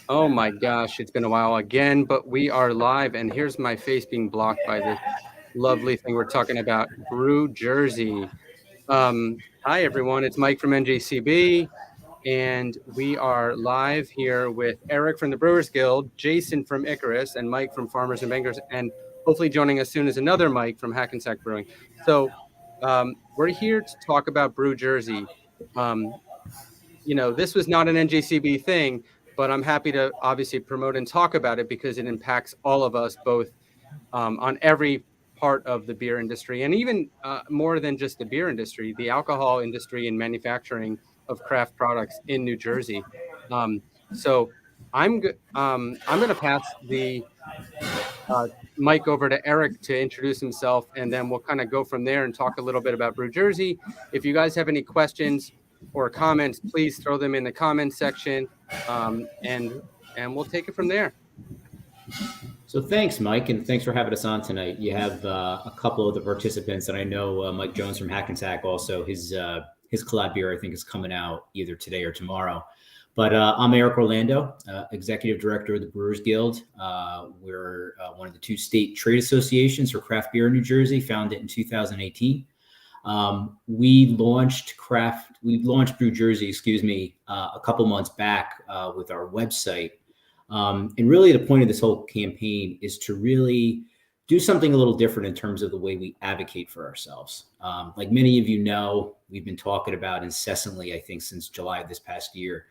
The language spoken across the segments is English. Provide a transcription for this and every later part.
Oh my gosh, it's been a while again, but we are live, and here's my face being blocked by this lovely thing we're talking about, Brew Jersey. Hi everyone, it's Mike from NJCB, and we are live here with Eric from the Brewers Guild, Jason from Icarus, and Mike from Farmers and Bankers, and hopefully joining us soon is another Mike from Hackensack Brewing. So we're here to talk about Brew Jersey. Um, this was not an NJCB thing, but I'm happy to obviously promote and talk about it because it impacts all of us both on every part of the beer industry, and even more than just the beer industry, the alcohol industry and manufacturing of craft products in New Jersey. Um, so I'm going to pass the uh, mic over to Eric to introduce himself, and then we'll kind of go from there and talk a little bit about Brew Jersey. If you guys have any questions or comments, please throw them in the comments section, um, and and we'll take it from there. So thanks, Mike, and thanks for having us on tonight. You have a couple of the participants, and I know Mike Jones from Hackensack also. His collab beer, I think, is coming out either today or tomorrow. But I'm Eric Orlando, Executive Director of the Brewers Guild. We're one of the two state trade associations for craft beer in New Jersey, founded in 2018. We launched Brew Jersey, a couple months back with our website. And really the point of this whole campaign is to really do something a little different in terms of the way we advocate for ourselves. Like many of you know, we've been talking about incessantly, I think, since July of this past year,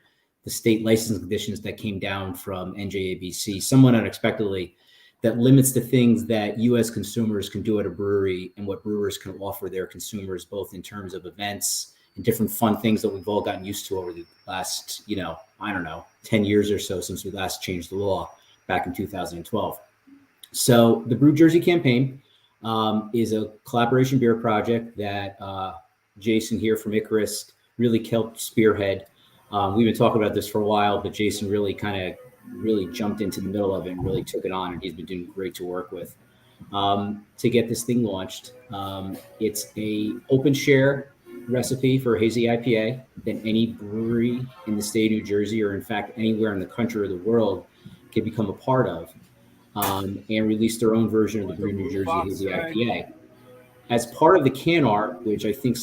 the state license conditions that came down from NJABC somewhat unexpectedly that limits the things that U.S. consumers can do at a brewery and what brewers can offer their consumers, both in terms of events and different fun things that we've all gotten used to over the last, 10 years or so since we last changed the law back in 2012. So the Brew Jersey campaign is a collaboration beer project that Jason here from Icarus really helped spearhead. We've been talking about this for a while, but Jason really jumped into the middle of it and really took it on, and he's been doing great to work with. To get this thing launched, it's a open share recipe for hazy IPA that any brewery in the state of New Jersey, or in fact anywhere in the country or the world, can become a part of, and release their own version of the Brew New Jersey hazy IPA. As part of the can art, which I think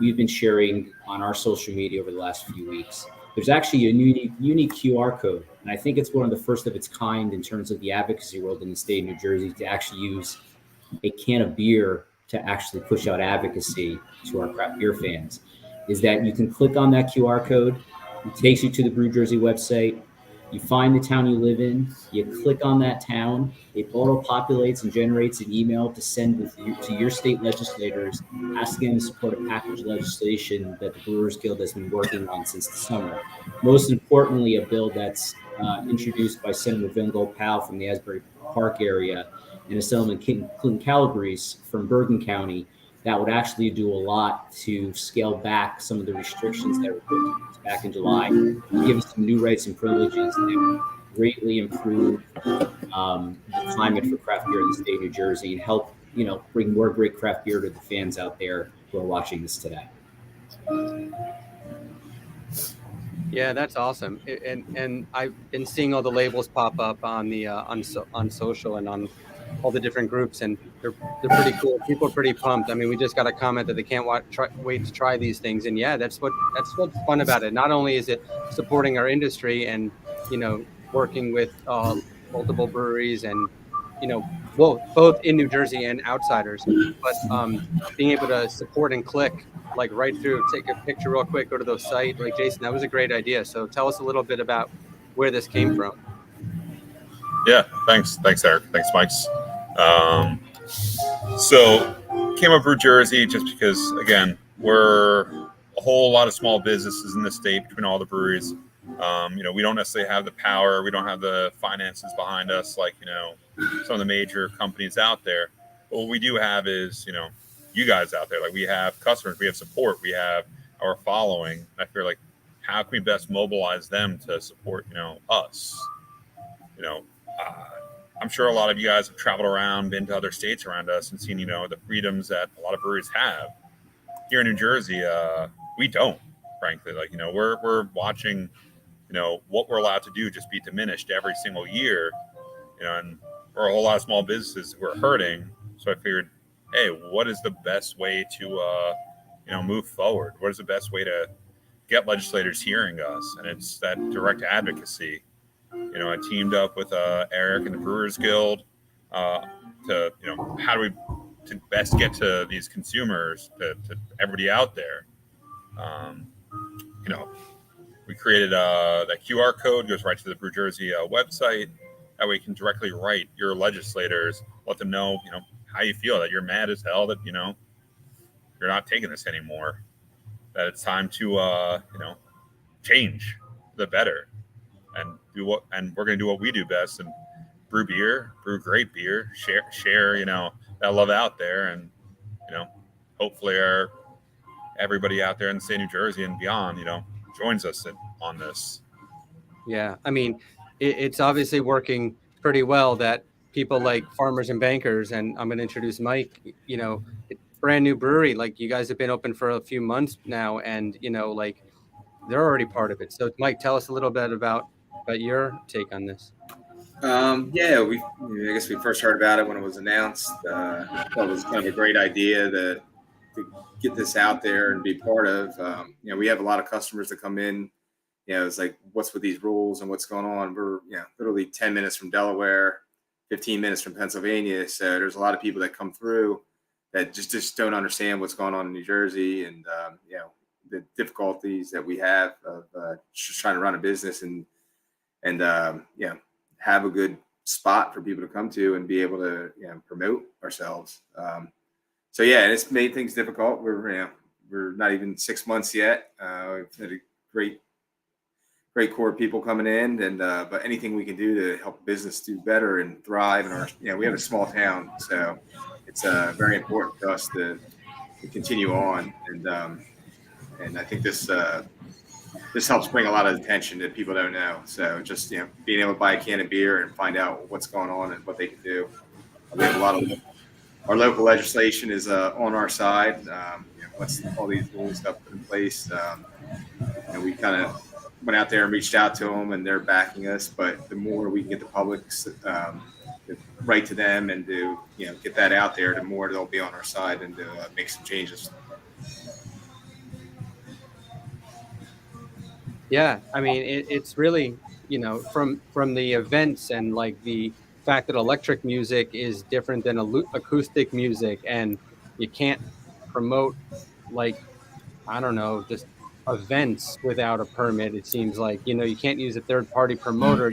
we've been sharing on our social media over the last few weeks, there's actually a unique QR code. And I think it's one of the first of its kind in terms of the advocacy world in the state of New Jersey to actually use a can of beer to actually push out advocacy to our craft beer fans. Is that you can click on that QR code, it takes you to the Brew Jersey website, you find the town you live in, you click on that town, it auto-populates and generates an email to send to your state legislators, asking them to support a package of legislation that the Brewers Guild has been working on since the summer. Most importantly, a bill that's introduced by Senator Vingo Powell from the Asbury Park area and Assemblyman Clinton Calabrese from Bergen County that would actually do a lot to scale back some of the restrictions that were put back in July, give us some new rights and privileges that greatly improve the climate for craft beer in the state of New Jersey and help, bring more great craft beer to the fans out there who are watching this today. Yeah, that's awesome, and I've been seeing all the labels pop up on the on social and on all the different groups, and they're pretty cool. People are pretty pumped. I mean, we just got a comment that they can't wait to try these things, and yeah, that's what's fun about it. Not only is it supporting our industry and working with multiple breweries and both in New Jersey and outsiders, but being able to support and click like right through, take a picture real quick, go to the site. Like Jason, that was a great idea. So tell us a little bit about where this came from. Yeah, thanks, Eric. Thanks, Mike. So came up Brew Jersey just because, again, we're a whole lot of small businesses in the state between all the breweries. We don't necessarily have the power, we don't have the finances behind us like some of the major companies out there. But what we do have is you guys out there. Like, we have customers, we have support, we have our following. I feel like, how can we best mobilize them to support us? I'm sure a lot of you guys have traveled around, been to other states around us, and seen the freedoms that a lot of breweries have. Here in New Jersey, we don't, frankly. Like, we're watching what we're allowed to do just be diminished every single year, and for a whole lot of small businesses who are hurting. So I figured, hey, what is the best way to move forward? What is the best way to get legislators hearing us? And it's that direct advocacy. I teamed up with Eric and the Brewers Guild to, how do we to best get to these consumers, to everybody out there. Um, we created that QR code goes right to the Brew Jersey website. That way you can directly write your legislators, let them know, how you feel, that you're mad as hell, that, you're not taking this anymore, that it's time to, change for the better, and we're going to do what we do best, and brew beer, brew great beer, share, that love out there. And, hopefully everybody out there in the state of New Jersey and beyond, joins us on this. Yeah, I mean, it's obviously working pretty well that people like farmers and bankers, and I'm going to introduce Mike, it's a brand new brewery. Like, you guys have been open for a few months now, and, like, they're already part of it. So Mike, tell us a little bit about your take on this. Yeah, I guess we first heard about it when it was announced. Thought it was kind of a great idea to get this out there and be part of. We have a lot of customers that come in. It's like, what's with these rules and what's going on? We're literally 10 minutes from Delaware, 15 minutes from Pennsylvania. So there's a lot of people that come through that just don't understand what's going on in New Jersey, and the difficulties that we have of just trying to run a business and have a good spot for people to come to and be able to promote ourselves. So and it's made things difficult. We're not even 6 months yet. We've had a great core of people coming in, and but anything we can do to help business do better and thrive. And we have a small town, so it's very important to us to continue on. And I think this helps bring a lot of attention that people don't know. So just being able to buy a can of beer and find out what's going on and what they can do. We have a lot of our local legislation is on our side. Once all these rules got put in place, we kind of went out there and reached out to them, and they're backing us. But the more we can get the public's right to them and to get that out there, the more they'll be on our side and to make some changes. Yeah, I mean, it's really, from the events and like the fact that electric music is different than acoustic music, and you can't promote, like, I don't know, just events without a permit. It seems like, you can't use a third-party promoter.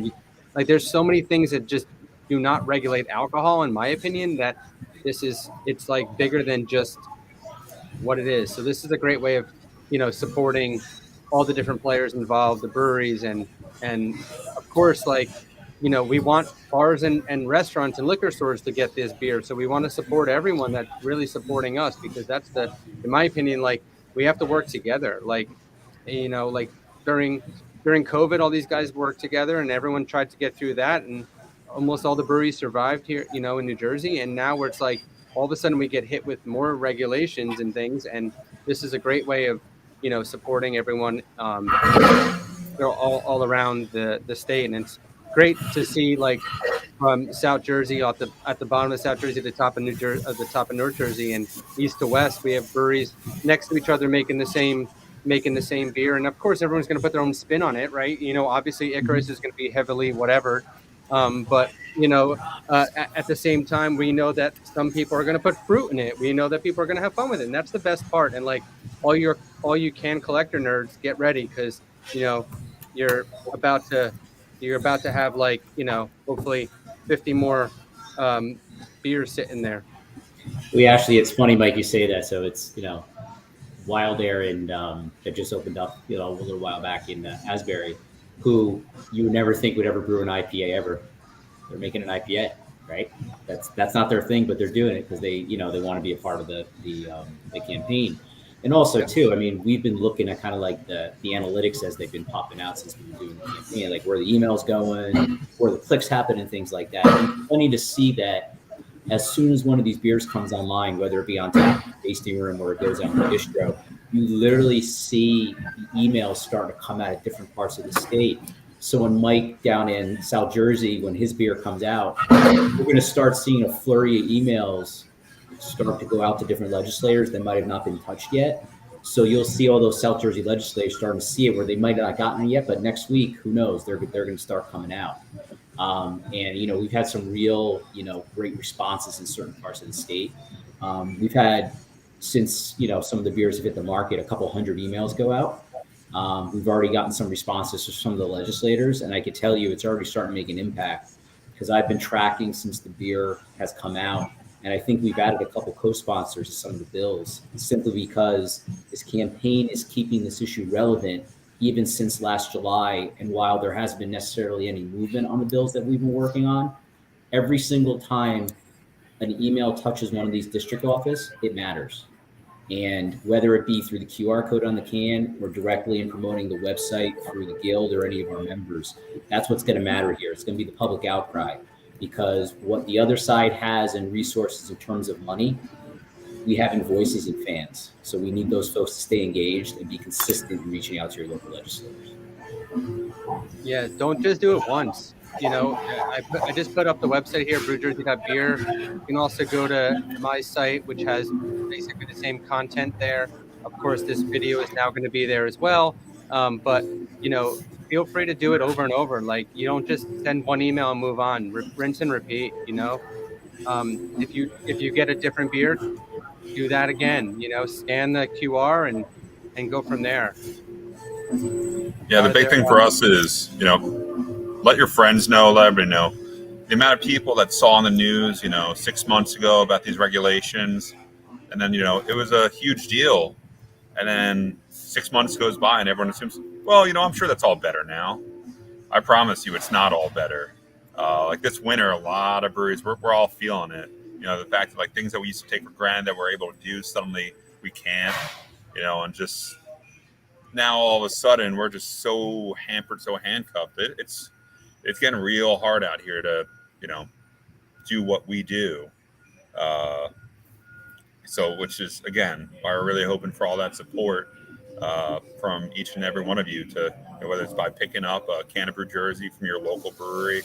Like, there's so many things that just do not regulate alcohol, in my opinion, that it's like bigger than just what it is. So this is a great way of, supporting all the different players involved, the breweries, and of course, like, we want bars and restaurants and liquor stores to get this beer. So we want to support everyone that's really supporting us, because that's in my opinion, like, we have to work together. Like, like during COVID, all these guys worked together and everyone tried to get through that. And almost all the breweries survived here, in New Jersey. And now where it's like, all of a sudden we get hit with more regulations and things. And this is a great way of, supporting everyone, all around the state. And it's great to see, like, from South Jersey at the bottom of South Jersey, the top of the top of North Jersey, and east to west, we have breweries next to each other making the same beer. And of course, everyone's going to put their own spin on it, right? Obviously Icarus is going to be heavily whatever, but at the same time, we know that some people are going to put fruit in it. We know that people are going to have fun with it, and that's the best part. And like, all you can collector nerds, get ready, because you're about to have, like, hopefully 50 more beers sitting there. It's funny, Mike, you say that. So it's Wild Air and that just opened up a little while back in Asbury, who you would never think would ever brew an IPA ever. They're making an IPA, right? That's not their thing, but they're doing it because they they want to be a part of the campaign. And also too, I mean, we've been looking at kind of like the analytics as they've been popping out since we've been doing the campaign, like where the emails going, where the clicks happen, and things like that. And it's funny to see that as soon as one of these beers comes online, whether it be on tap, tasting room, or it goes out in the distro, you literally see emails starting to come out of different parts of the state. So when Mike down in South Jersey, when his beer comes out, we're going to start seeing a flurry of emails start to go out to different legislators that might have not been touched yet. So you'll see all those South Jersey legislators starting to see it where they might not have gotten it yet, but next week, who knows? They're going to start coming out. And we've had some real great responses in certain parts of the state. We've had, since some of the beers have hit the market, a couple hundred emails go out. We've already gotten some responses from some of the legislators, and I could tell you it's already starting to make an impact, because I've been tracking since the beer has come out, and I think we've added a couple co-sponsors to some of the bills, simply because this campaign is keeping this issue relevant even since last July. And while there hasn't been necessarily any movement on the bills that we've been working on, every single time an email touches one of these district offices, it matters. And whether it be through the QR code on the can or directly in promoting the website through the guild or any of our members, that's what's going to matter here. It's going to be the public outcry, because what the other side has in resources in terms of money, we have in voices and fans. So we need those folks to stay engaged and be consistent in reaching out to your local legislators. Yeah, don't just do it once. I just put up the website here, brewjersey.beer. You can also go to my site, which has basically the same content there. Of course, this video is now going to be there as well. But feel free to do it over and over. Like, you don't just send one email and move on. Rinse and repeat. If you get a different beer, do that again. Scan the QR and go from there. Yeah, the big thing for us is, let your friends know, let everybody know. The amount of people that saw on the news, 6 months ago about these regulations, and then, it was a huge deal. And then 6 months goes by and everyone assumes, well, I'm sure that's all better now. I promise you it's not all better. Like this winter, a lot of breweries, we're all feeling it. The fact that like things that we used to take for granted that we're able to do, suddenly we can't, and just now all of a sudden we're just so hampered, so handcuffed. It's getting real hard out here to, do what we do. So, which is, again, why we're really hoping for all that support from each and every one of you to, whether it's by picking up a can of Brew Jersey from your local brewery,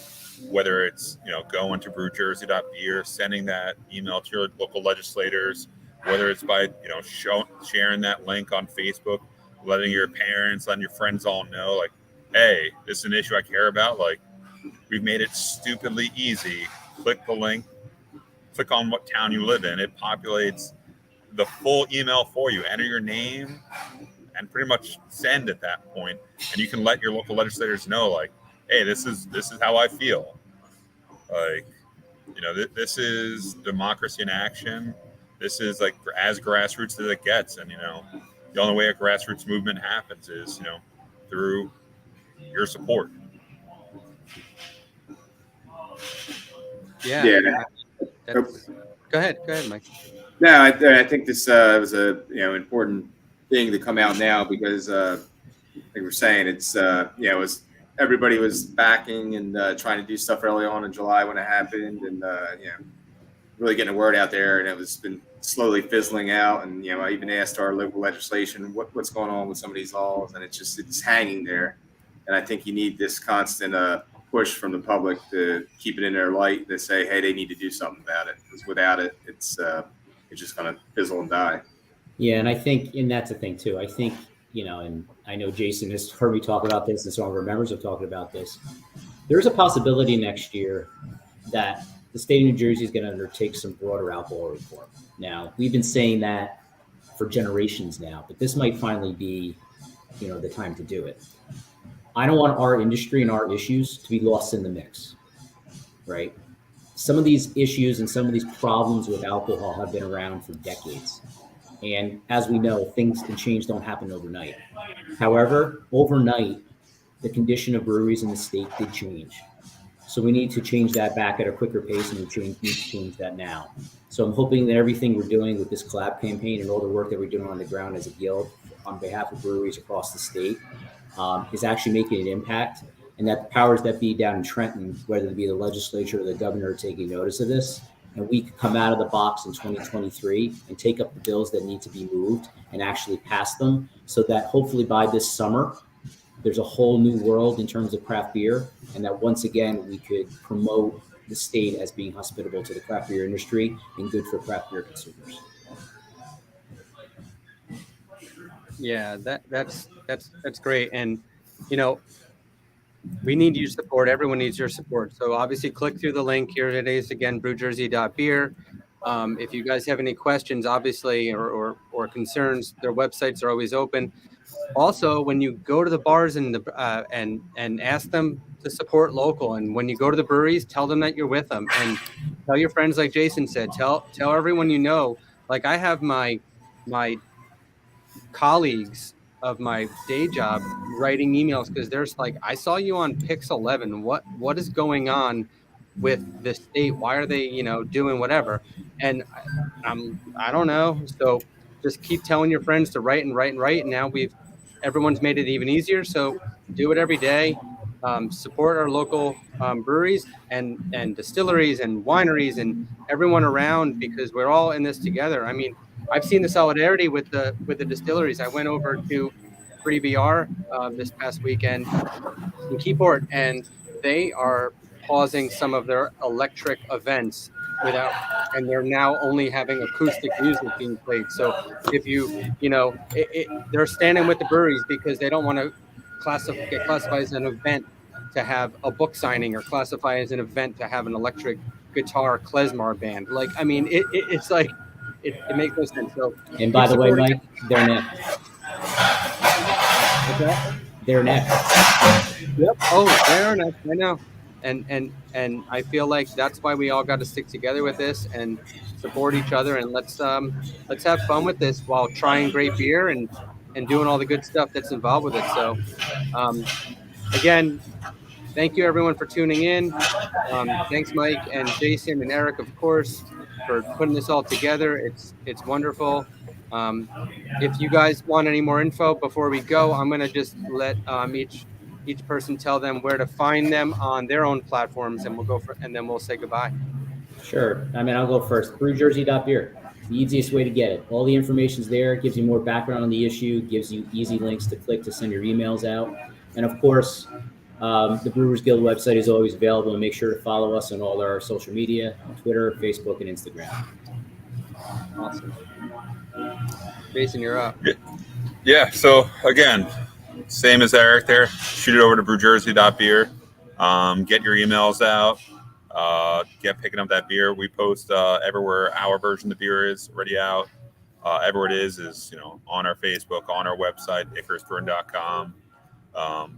whether it's, going to brewjersey.beer, sending that email to your local legislators, whether it's by, sharing that link on Facebook, letting your parents, letting your friends all know, like, hey, this is an issue I care about. Like, we've made it stupidly easy. Click the link, click on what town you live in. It populates the full email for you. Enter your name and pretty much send at that point. And you can let your local legislators know, like, hey, this is how I feel. Like, this is democracy in action. This is like as grassroots as it gets. And, the only way a grassroots movement happens is, through your support. Yeah. Go ahead, Mike. No, I think this was a important thing to come out now, because like we're saying, it's everybody was backing and trying to do stuff early on in July when it happened, and really getting the word out there, and it was been slowly fizzling out. And I even asked our local legislation what's going on with some of these laws, and it's hanging there. And I think you need this constant push from the public to keep it in their light, to say, hey, they need to do something about it, because without it, it's just going to fizzle and die. Yeah, and I think, and that's the thing too. I think, and I know Jason has heard me talk about this, and some of our members have talked about this. There's a possibility next year that the state of New Jersey is going to undertake some broader alcohol reform. Now, we've been saying that for generations now, but this might finally be, the time to do it. I don't want our industry and our issues to be lost in the mix, right? Some of these issues and some of these problems with alcohol have been around for decades. And as we know, things and change don't happen overnight. However, overnight, the condition of breweries in the state did change. So we need to change that back at a quicker pace, and we need to change that now. So I'm hoping that everything we're doing with this collab campaign and all the work that we're doing on the ground as a guild on behalf of breweries across the state is actually making an impact, and that the powers that be down in Trenton, whether it be the legislature or the governor, are taking notice of this. and we could come out of the box in 2023 and take up the bills that need to be moved and actually pass them, so that hopefully by this summer, there's a whole new world in terms of craft beer, and that once again, we could promote the state as being hospitable to the craft beer industry and good for craft beer consumers. Yeah, that's great. And you know, we need your support. Everyone needs your support. So obviously click through the link. Here it is again, brewjersey.beer. If you guys have any questions, obviously, or concerns, their websites are always open. Also, when you go to the bars and and ask them to support local, and when you go to the breweries, tell them that you're with them, and tell your friends, like Jason said, tell everyone you know. Like I have my colleagues of my day job writing emails because there's like, I saw you on Pix 11. What is going on with the state? Why are they, doing whatever? And I don't know. So just keep telling your friends to write and write and write. And now everyone's made it even easier. So do it every day. Support our local breweries and distilleries and wineries and everyone around, because we're all in this together. I mean, I've seen the solidarity with the distilleries. I went over to Free BR this past weekend in Keyport, and they are pausing some of their electric events and they're now only having acoustic music being played. So if they're standing with the breweries because they don't want to get classified as an event to have a book signing, or classify as an event to have an electric guitar klezmer band. Like, I mean, it's like, it makes no sense. So, and by the way, Mike, they're next. What's that? They're next. Yep. Oh, they're next. I know. And I feel like that's why we all got to stick together with this and support each other, and let's have fun with this while trying great beer and doing all the good stuff that's involved with it. So, again, thank you everyone for tuning in. Thanks, Mike and Jason and Eric, of course, for putting this all together. It's wonderful. If you guys want any more info before we go, I'm going to just let each person tell them where to find them on their own platforms, and and then we'll say goodbye. Sure. I mean, I'll go first. brewjersey.beer. The easiest way to get it. All the information's there. It gives you more background on the issue, gives you easy links to click to send your emails out. And of course, the Brewers Guild website is always available, and make sure to follow us on all our social media, Twitter, Facebook, and Instagram. Awesome. Jason, you're up. Yeah. So again, same as Eric there. Shoot it over to brewjersey.beer. Get your emails out. Get picking up that beer. We post everywhere our version of the beer is already out. Everywhere it is on our Facebook, on our website, icarusbrewing.com.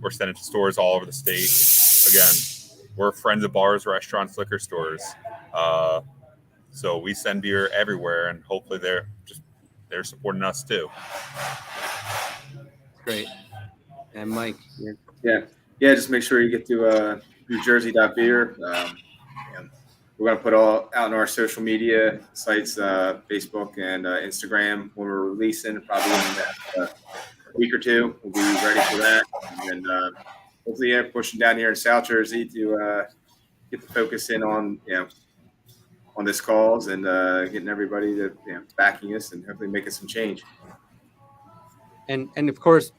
We're sending to stores all over the state. Again, we're friends of bars, restaurants, liquor stores. So we send beer everywhere, and hopefully they're supporting us too. Great. And Mike, yeah, just make sure you get to brewjersey.beer. We're going to put all out on our social media sites, Facebook and Instagram, when we're releasing, probably in a week or two. We'll be ready for that. And hopefully, pushing down here in South Jersey to get the focus in on this cause, and getting everybody to backing us, and hopefully making some change. And of course,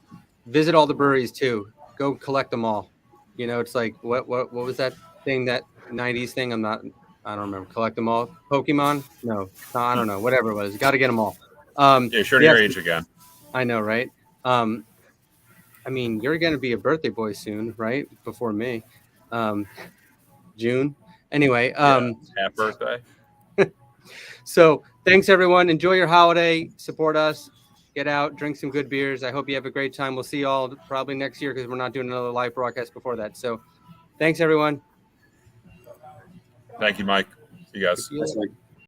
visit all the breweries too. Go collect them all. It's like, what was that thing, that 90s thing? I don't remember. Collect them all. Pokemon? No, I don't know. Whatever it was. Got to get them all. Yeah, showing your age again. I know, right? I mean, you're going to be a birthday boy soon, right? Before me. June. Anyway. Happy birthday. So thanks, everyone. Enjoy your holiday. Support us. Get out. Drink some good beers. I hope you have a great time. We'll see you all probably next year, because we're not doing another live broadcast before that. So thanks, everyone. Thank you, Mike. See you guys. Thanks, Mike.